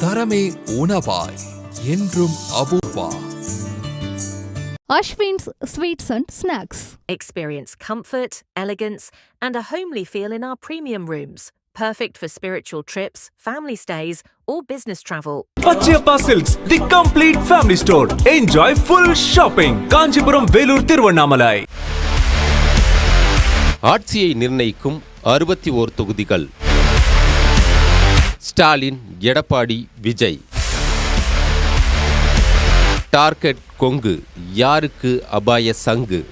தரமே உணவாய் என்றும் Apoorva. Ashwin's Sweets and Snacks. Experience comfort, elegance, and a homely feel in our premium rooms. Perfect for spiritual trips, family stays, or business travel. Pachiyappa Silks, the complete family store. Enjoy full shopping. Kanchipuram, Velur, Thiruvannamalai. ஆட்சியை நிர்ணயிக்கும் 61 தொகுதிகள். Stalin, Edappadi, Vijay. Target Kongu, யாருக்கு அபாய சங்கு?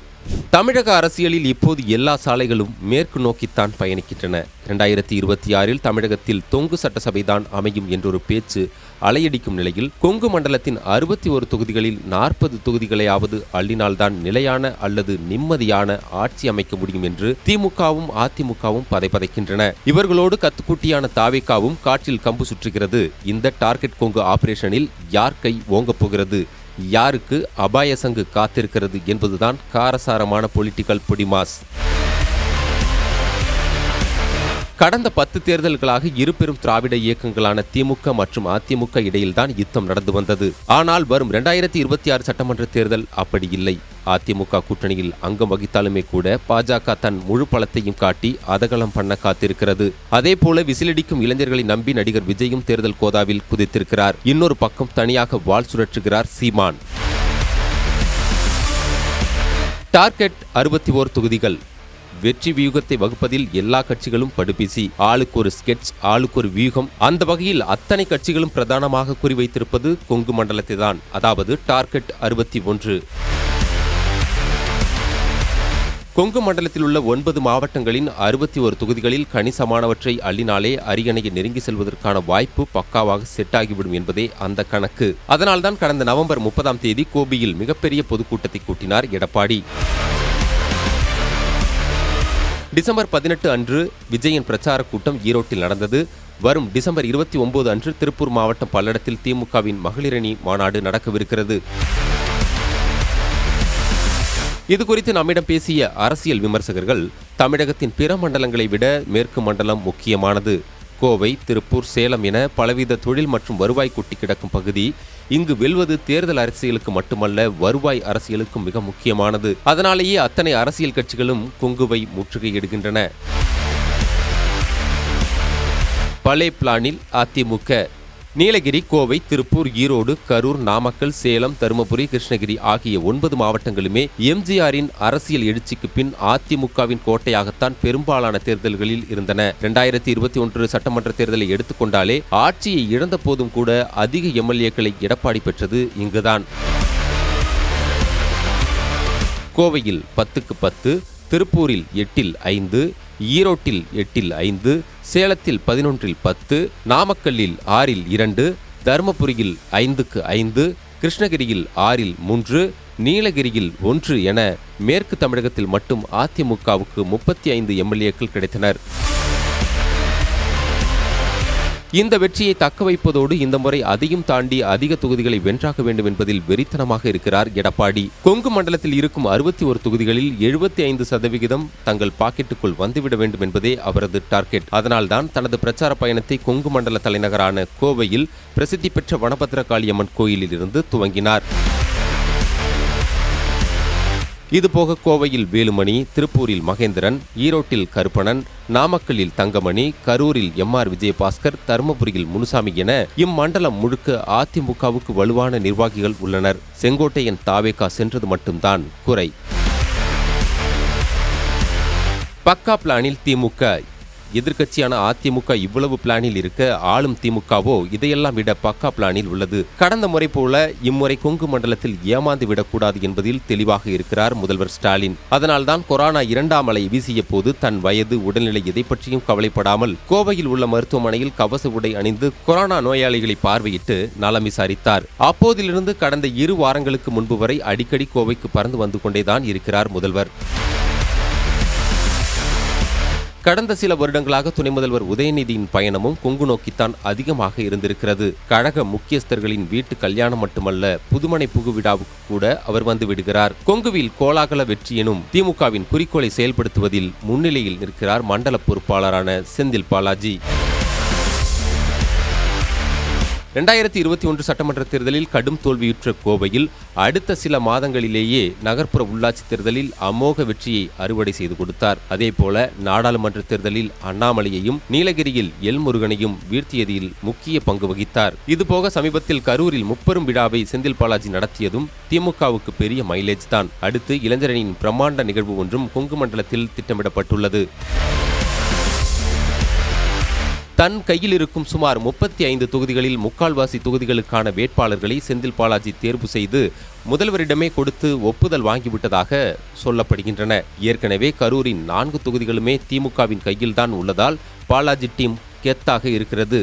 தமிழக அரசியலில் இப்போது எல்லா சாலைகளும் மேற்கு நோக்கித்தான் பயணிக்கின்றன. 2026 தமிழகத்தில் தொங்கு சட்டசபைதான் அமையும் என்றொரு பேச்சு அலையடிக்கும் நிலையில் கொங்கு மண்டலத்தின் 61 தொகுதிகளில் 40 தொகுதிகளையாவது அள்ளினால்தான் நிலையான அல்லது நிம்மதியான ஆட்சி அமைக்க முடியும் என்று திமுகவும் அதிமுகவும் பதைபதைக்கின்றன. இவர்களோடு கத்துக்குட்டியான தாவேகாவும் காற்றில் கம்பு சுற்றுகிறது. இந்த டார்கெட் கொங்கு ஆபரேஷனில் யார் கை ஓங்கப் போகிறது, யாருக்கு அபாய சங்கு காத்திருக்கிறது என்பதுதான் காரசாரமான பொலிட்டிக்கல் பொடிமாஸ். கடந்த 10 தேர்தல்களாக இரு பெரும் திராவிட இயக்கங்களான திமுக மற்றும் அதிமுக இடையில்தான் யுத்தம் நடந்து வந்தது. ஆனால் வரும் 2026 சட்டமன்ற தேர்தல் அப்படி இல்லை. அதிமுக கூட்டணியில் அங்கம் வகித்தாலுமே கூட பாஜக தன் முழு பலத்தையும் காட்டி அதகலம் பண்ண காத்திருக்கிறது. அதே போல விசிலடிக்கும் இளைஞர்களை நம்பி நடிகர் விஜயும் தேர்தல் கோதாவில் குதித்திருக்கிறார். இன்னொரு பக்கம் தனியாக வாள் சுழற்றுகிறார் சீமான். டார்கெட் 61 தொகுதிகள். வெற்றி வியூகத்தை வகுப்பதில் எல்லா கட்சிகளும் படுபிசி. ஆளுக்கு ஒரு ஸ்கெட்ச், ஆளுக்கு ஒரு வியூகம். அந்த வகையில் அத்தனை கட்சிகளும் பிரதானமாக குறிவைத்திருப்பது கொங்கு மண்டலத்தை தான். அதாவது டார்கெட் 61. கொங்கு மண்டலத்தில் உள்ள 9 மாவட்டங்களின் 61 தொகுதிகளில் கணிசமானவற்றை அள்ளினாலே அரியணையை நெருங்கி செல்வதற்கான வாய்ப்பு பக்காவாக செட் ஆகிவிடும் என்பதே அந்த கணக்கு. அதனால்தான் கடந்த நவம்பர் 30ஆம் தேதி கோபியில் மிகப்பெரிய பொதுக்கூட்டத்தை கூட்டினார் எடப்பாடி. டிசம்பர் 18 அன்று விஜயின் பிரச்சார கூட்டம் ஈரோட்டில் நடந்தது. வரும் டிசம்பர் 29 அன்று திருப்பூர் மாவட்டம் பல்லடத்தில் திமுகவின் மகளிரணி மாநாடு நடக்கவிருக்கிறது. இதுகுறித்து நம்மிடம் பேசிய அரசியல் விமர்சகர்கள், தமிழகத்தின் பிற மண்டலங்களை விட மேற்கு மண்டலம் முக்கியமானது. கோவை, திருப்பூர், சேலம் என பலவித தொழில் மற்றும் வருவாய் கொட்டி கிடக்கும் பகுதி. இங்கு வெல்வது தேர்தல் அரசியலுக்கு மட்டுமல்ல, வருவாய் அரசியலுக்கும் மிக முக்கியமானது. அதனாலேயே அத்தனை அரசியல் கட்சிகளும் கொங்குவை முற்றுகையிடுகின்றன. பழைய பிளானில் அதிமுக நீலகிரி, கோவை, திருப்பூர், ஈரோடு, கரூர், நாமக்கல், சேலம், தருமபுரி, கிருஷ்ணகிரி ஆகிய 9 மாவட்டங்களுமே எம்ஜிஆரின் அரசியல் எழுச்சிக்கு பின் அதிமுகவின் கோட்டையாகத்தான் பெரும்பாலான தேர்தல்களில் இருந்தன. 2021 சட்டமன்ற தேர்தலை எடுத்துக்கொண்டாலே ஆட்சியை இழந்த போதும் கூட அதிக எம்எல்ஏக்களை எடப்பாடி பெற்றது இங்குதான். கோவையில் 10க்கு 10, திருப்பூரில் 8ல் 5, ஈரோட்டில் 8ல் 5, சேலத்தில் 11ல் 10, நாமக்கல்லில் 6ல் 2, தருமபுரியில் 5க்கு 5, கிருஷ்ணகிரியில் 6ல் 3, நீலகிரியில் 1 என மேற்கு தமிழகத்தில் மட்டும் அதிமுகவுக்கு 35 எம்எல்ஏக்கள் கிடைத்தனர். இந்த வெற்றியை தக்க வைப்பதோடு இந்த முறை அதையும் தாண்டி அதிக தொகுதிகளை வென்றாக வேண்டும் என்பதில் வெறித்தனமாக இருக்கிறார் எடப்பாடி. கொங்கு மண்டலத்தில் இருக்கும் 61 தொகுதிகளில் 75% தங்கள் பாக்கெட்டுக்குள் வந்துவிட வேண்டும் என்பதே அவரது டார்கெட். அதனால்தான் தனது பிரச்சார பயணத்தை கொங்கு மண்டல தலைநகரான கோவையில் பிரசித்தி பெற்ற வனபத்ரகாளியம்மன் கோயிலில் இருந்து துவங்கினார். இதுபோக கோவையில் வேலுமணி, திருப்பூரில் மகேந்திரன், ஈரோட்டில் கருப்பணன், நாமக்கல்லில் தங்கமணி, கரூரில் எம்.ஆர். விஜயபாஸ்கர், தருமபுரியில் முனுசாமி என இம்மண்டலம் முழுக்க அதிமுகவுக்கு வலுவான நிர்வாகிகள் உள்ளனர். செங்கோட்டையன் தாவேகா சென்றது மட்டும்தான் குறை. பக்கா பிளானில் திமுக. எதிர்க்கட்சியான அதிமுக இவ்வளவு பிளானில் இருக்க, ஆளும் திமுகவோ இதையெல்லாம் விட பக்கா பிளானில் உள்ளது. கடந்த முறை போல இம்முறை கொங்கு மண்டலத்தில் ஏமாந்து விடக்கூடாது என்பதில் தெளிவாக இருக்கிறார் முதல்வர் ஸ்டாலின். அதனால்தான் கொரோனா 2ஆம் அலை வீசிய போது தன் வயது, உடல்நிலை எதை பற்றியும் கவலைப்படாமல் கோவையில் உள்ள மருத்துவமனையில் கவச உடை அணிந்து கொரோனா நோயாளிகளை பார்வையிட்டு நலம் விசாரித்தார். அப்போதிலிருந்து கடந்த 2 வாரங்களுக்கு முன்பு வரை அடிக்கடி கோவைக்கு பறந்து வந்து கொண்டேதான் இருக்கிறார் முதல்வர். கடந்த சில வருடங்களாக துணை முதல்வர் உதயநிதியின் பயணமும் கொங்கு நோக்கித்தான் அதிகமாக இருந்திருக்கிறது. கழக முக்கியஸ்தர்களின் வீட்டு கல்யாணம் மட்டுமல்ல, புதுமனை புகுவிழாவுக்கு கூட அவர் வந்து விடுகிறார். கொங்குவில் கோலாகல வெற்றி எனும் திமுகவின் குறிக்கோளை செயல்படுத்துவதில் முன்னிலையில் நிற்கிறார் மண்டல பொறுப்பாளரான செந்தில் பாலாஜி. 2021 சட்டமன்ற தேர்தலில் கடும் தோல்வியுற்ற கோவையில் அடுத்த சில மாதங்களிலேயே நகர்ப்புற உள்ளாட்சி தேர்தலில் அமோக வெற்றியை அறுவடை செய்து கொடுத்தார். அதேபோல நாடாளுமன்ற தேர்தலில் அண்ணாமலையையும் நீலகிரியில் எல் முருகனையும் வீழ்த்தியதில் முக்கிய பங்கு வகித்தார். இதுபோக சமீபத்தில் கரூரில் முப்பெரும் விழாவை செந்தில் பாலாஜி நடத்தியதும் திமுகவுக்கு பெரிய மைலேஜ் தான். அடுத்து இளைஞரணியின் பிரம்மாண்ட நிகழ்வு ஒன்றும் கொங்கு மண்டலத்தில் திட்டமிடப்பட்டுள்ளது. தன் கையில் இருக்கும் சுமார் 35 தொகுதிகளில் முக்கால்வாசி தொகுதிகளுக்கான வேட்பாளர்களை செந்தில் பாலாஜி தேர்வு செய்து முதல்வரிடமே கொடுத்து ஒப்புதல் வாங்கிவிட்டதாக சொல்லப்படுகின்றன. ஏற்கனவே கரூரின் 4 தொகுதிகளுமே திமுகவின் கையில்தான் உள்ளதால் பாலாஜி டீம் கெத்தாக இருக்கிறது.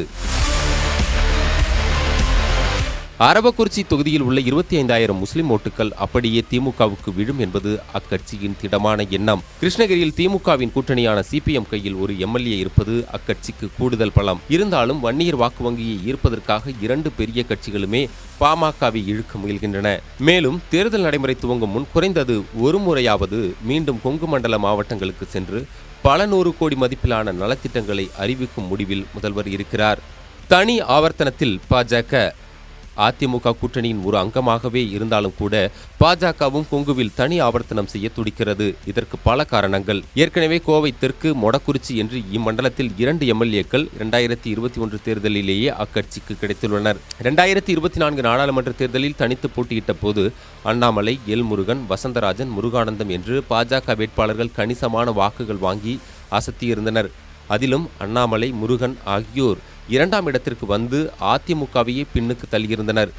அரவக்குறிச்சி தொகுதியில் உள்ள 25,000 முஸ்லிம் ஓட்டுகள் அப்படியே திமுகவுக்கு விழும் என்பது அக்கட்சியின் திடமான எண்ணம். கிருஷ்ணகிரியில் திமுகவின் கூட்டணியான சிபிஎம் கையில் ஒரு எம்எல்ஏ இருப்பது அக்கட்சிக்கு கூடுதல் பலம். இருந்தாலும் வன்னியர் வாக்கு வங்கியை ஈர்ப்பதற்காக 2 பெரிய கட்சிகளுமே பாமகவை இழுக்க முயல்கின்றன. மேலும் தேர்தல் நடைமுறை துவங்கும் முன் குறைந்தது ஒரு முறையாவது மீண்டும் கொங்கு மண்டல மாவட்டங்களுக்கு சென்று பல 100 கோடி மதிப்பிலான நலத்திட்டங்களை அறிவிக்கும் முடிவில் முதல்வர் இருக்கிறார். தனி ஆவர்த்தனத்தில் பாஜக அதிமுக கூட்டணியின் ஒரு அங்கமாகவே இருந்தாலும் கூட பாஜகவும் கொங்குவில் தனி ஆவர்த்தனம் செய்ய துடிக்கிறது. இதற்கு பல காரணங்கள். ஏற்கனவே கோவை தெற்கு, மொடக்குறிச்சி என்று இம்மண்டலத்தில் 2 எம்எல்ஏக்கள் 2021 தேர்தலிலேயே அக்கட்சிக்கு கிடைத்துள்ளனர். 2024 நாடாளுமன்ற தேர்தலில் தனித்து போட்டியிட்ட போது அண்ணாமலை, எல் முருகன், வசந்தராஜன், முருகானந்தம் என்று பாஜக வேட்பாளர்கள் கணிசமான வாக்குகள் வாங்கி அசத்தியிருந்தனர். அதிலும் அண்ணாமலை, முருகன் ஆகியோர் 2ஆம் இடத்திற்கு வந்து அதிமுகவையே பின்னுக்கு தள்ளியிருந்தனர்.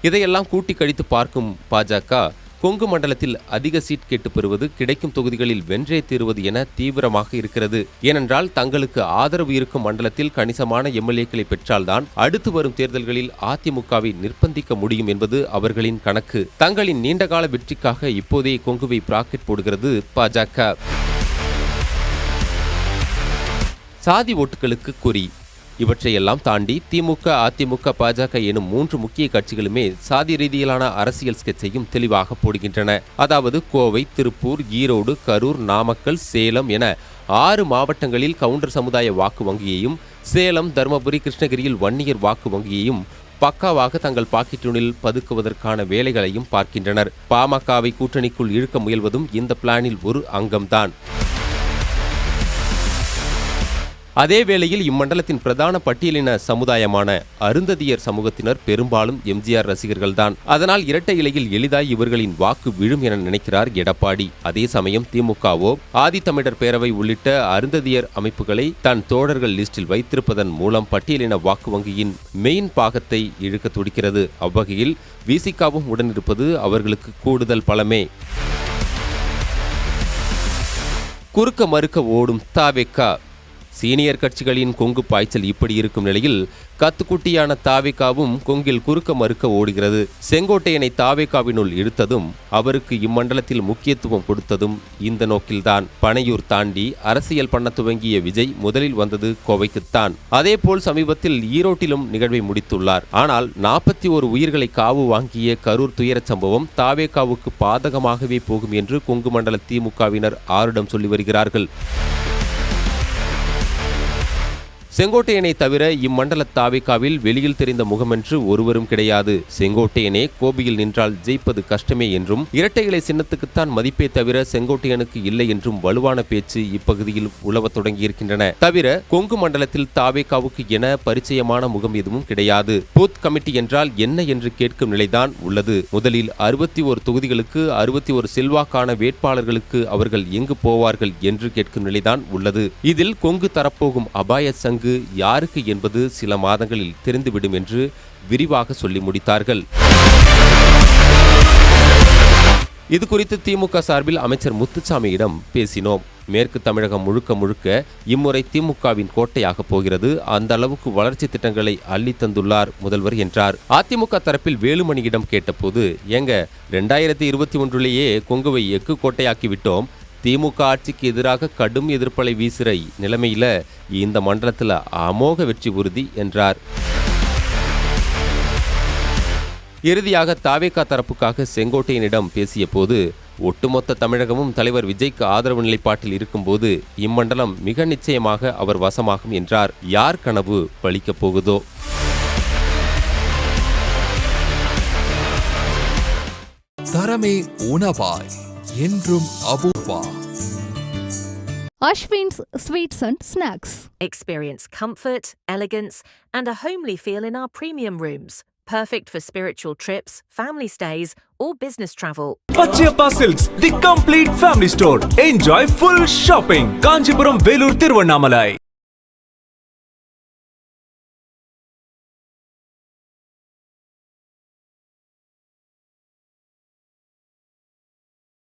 இதையெல்லாம் கூட்டி கழித்து பார்க்கும் பாஜக கொங்கு மண்டலத்தில் அதிக சீட் கேட்டு பெறுவது, கிடைக்கும் தொகுதிகளில் வென்றே தீருவது என தீவிரமாக இருக்கிறது. ஏனென்றால் தங்களுக்கு ஆதரவு இருக்கும் மண்டலத்தில் கணிசமான எம்எல்ஏக்களை பெற்றால்தான் அடுத்து வரும் தேர்தல்களில் அதிமுகவை நிர்பந்திக்க முடியும் என்பது அவர்களின் கணக்கு. தங்களின் நீண்டகால வெற்றிக்காக இப்போதே கொங்குவை பிராக்கெட் போடுகிறது பாஜக. சாதி ஓட்டுகளுக்கு குறி. இவற்றையெல்லாம் தாண்டி திமுக, அதிமுக, பாஜக எனும் 3 முக்கிய கட்சிகளுமே சாதி ரீதியிலான அரசியல் ஸ்கெட்சையும் தெளிவாக போடுகின்றன. அதாவது கோவை, திருப்பூர், ஈரோடு, கரூர், நாமக்கல், சேலம் என 6 மாவட்டங்களில் கவுண்டர் சமுதாய வாக்கு வங்கியையும், சேலம், தருமபுரி, கிருஷ்ணகிரியில் வன்னியர் வாக்கு வங்கியையும் பக்காவாக தங்கள் பாக்கெட்டுனில் பதுக்குவதற்கான வேலைகளையும் பார்க்கின்றனர். பாமகவை கூட்டணிக்குள் இழுக்க முயல்வதும் இந்த பிளானில் ஒரு அங்கம்தான். அதே வேளையில் இம்மண்டலத்தின் பிரதான பட்டியலின சமுதாயமான அருந்ததியர் சமூகத்தினர் பெரும்பாலும் எம்ஜிஆர் ரசிகர்கள்தான். அதனால் இரட்டை இலையில் எளிதாய் இவர்களின் வாக்கு விழும் என நினைக்கிறார் எடப்பாடி. அதே சமயம் திமுகவோ ஆதித்தமிழர் பேரவை உள்ளிட்ட அருந்ததியர் அமைப்புகளை தன் தோழர்கள் லிஸ்டில் வைத்திருப்பதன் மூலம் பட்டியலின வாக்கு வங்கியின் மெயின் பாகத்தை இழுக்க துடிக்கிறது. அவ்வகையில் விசிகாவும் உடனிருப்பது அவர்களுக்கு கூடுதல் பலமே. குறுக்க மறுக்க ஓடும் தாவேகா. சீனியர் கட்சிகளின் கொங்கு பாய்ச்சல் இப்படி இருக்கும் நிலையில் கத்துக்குட்டியான தாவேகாவும் கொங்கில் குறுக்க மறுக்க ஓடுகிறது. செங்கோட்டையனை தாவேகாவினுள் இழுத்ததும் அவருக்கு இம்மண்டலத்தில் முக்கியத்துவம் கொடுத்ததும் இந்த நோக்கில்தான். பனையூர் தாண்டி அரசியல் பண்ண துவங்கிய விஜய் முதலில் வந்தது கோவைக்குத்தான். அதேபோல் சமீபத்தில் ஈரோட்டிலும் நிகழ்வை முடித்துள்ளார். ஆனால் 41 உயிர்களை காவு வாங்கிய கரூர் துயரச் சம்பவம் தாவேகாவுக்கு பாதகமாகவே போகும் என்று கொங்கு மண்டல திமுகவினர் ஆருடம் சொல்லி வருகிறார்கள். செங்கோட்டையனை தவிர இம்மண்டல தாவேகாவில் வெளியில் தெரிந்த முகமென்று ஒருவரும் கிடையாது. செங்கோட்டையனே கோபியில் நின்றால் ஜெயிப்பது கஷ்டமே என்றும், இரட்டை இலை சின்னத்துக்குத்தான் மதிப்பே தவிர செங்கோட்டையனுக்கு இல்லை என்றும் வலுவான பேச்சு இப்பகுதியில் உலவத் தொடங்கியிருக்கின்றன. தவிர கொங்கு மண்டலத்தில் தாவேகாவுக்கு என பரிச்சயமான முகம் எதுவும் கிடையாது. பூத் கமிட்டி என்றால் என்ன என்று கேட்கும் நிலைதான் உள்ளது. முதலில் 61 தொகுதிகளுக்கு 61 செல்வாக்கான வேட்பாளர்களுக்கு அவர்கள் எங்கு போவார்கள் என்று கேட்கும் நிலைதான் உள்ளது. இதில் கொங்கு தரப்போகும் அபாய சங்கு யாருக்கு என்பது சில மாதங்களில் தெரிந்துவிடும் என்று விரிவாக சொல்லி முடித்தார்கள். இது குறித்து திமுக சார்பில் அமைச்சர் முத்துசாமியிடம் பேசினோம். மேற்கு தமிழகம் முழுக்க முழுக்க இம்முறை திமுகவின் கோட்டையாக போகிறது. அந்த அளவுக்கு வளர்ச்சி திட்டங்களை அள்ளி தந்துள்ளார் முதல்வர் என்றார். அதிமுக தரப்பில் வேலுமணியிடம் கேட்டபோது, ஏங்க 2021 கொங்குவை எக்கு கோட்டையாக்கி விட்டோம், திமுக ஆட்சிக்கு எதிராக கடும் எதிர்ப்பலை வீசுற நிலைமையில இந்த மண்டலத்தில் அமோக வெற்றி உறுதி என்றார். இறுதியாக தாவேகா தரப்புக்காக செங்கோட்டையனிடம் பேசிய போது, ஒட்டுமொத்த தமிழகமும் தலைவர் விஜய்க்கு ஆதரவு நிலைப்பாட்டில் இருக்கும்போது இம்மண்டலம் மிக நிச்சயமாக அவர் வசமாகும் என்றார். யார் கனவு பலிக்கப் போகுதோ? தரமே உணவாய் என்றும் Apoorva. Ashwin's Sweets and Snacks. Experience comfort, elegance, and a homely feel in our premium rooms. Perfect for spiritual trips, family stays, or business travel. Pachiyappa Silks, the complete family store. Enjoy full shopping. Kanchipuram, Velur, Tiruvannamalai.